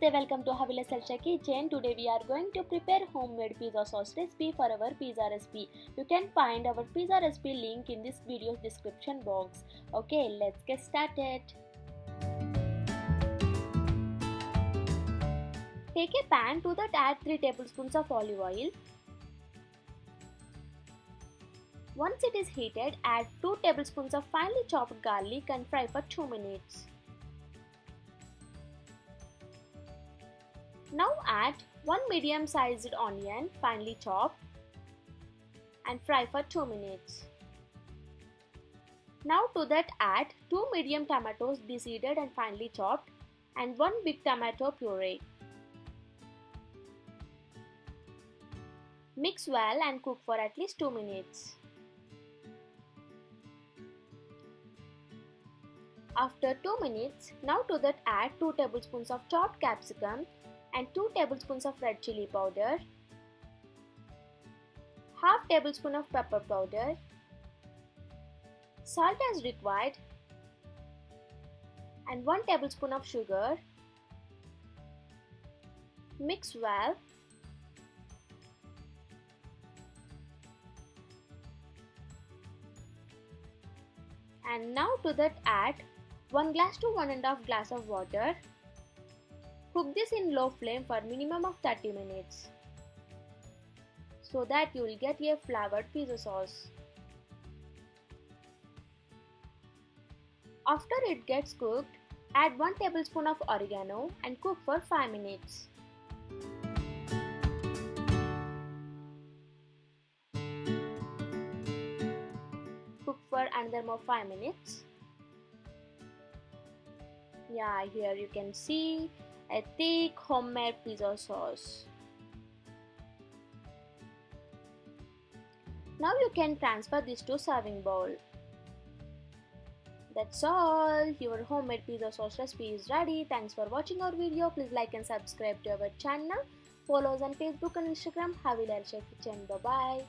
Namaste, welcome to Havilah Elsha kitchen. Today we are going to prepare homemade pizza sauce recipe for our pizza recipe. You can find our pizza recipe link in this video's description box. Okay, let's get started. Take a pan, to that add 3 tablespoons of olive oil. Once it is heated, add 2 tablespoons of finely chopped garlic and fry for 2 minutes. Now add 1 medium-sized onion, finely chopped, and fry for 2 minutes. Now to that add 2 medium tomatoes de-seeded and finely chopped and 1 big tomato puree. Mix well and cook for at least 2 minutes. After 2 minutes, now to that add 2 tablespoons of chopped capsicum and 2 tablespoons of red chilli powder, half tablespoon of pepper powder, salt as required, and 1 tablespoon of sugar. Mix well. And now to that add 1 glass to 1½ glass of water. Cook this in low flame for minimum of 30 minutes so that you will get a flavored pizza sauce. After it gets cooked, add 1 tablespoon of oregano and cook for 5 minutes. Cook for another more 5 minutes. Yeah, here you can see a thick homemade pizza sauce. Now you can transfer this to serving bowl. That's all. Your homemade pizza sauce recipe is ready. Thanks for watching our video. Please like and subscribe to our channel. Follow us on Facebook and Instagram, Havilah Elsha Kitchen. Bye bye.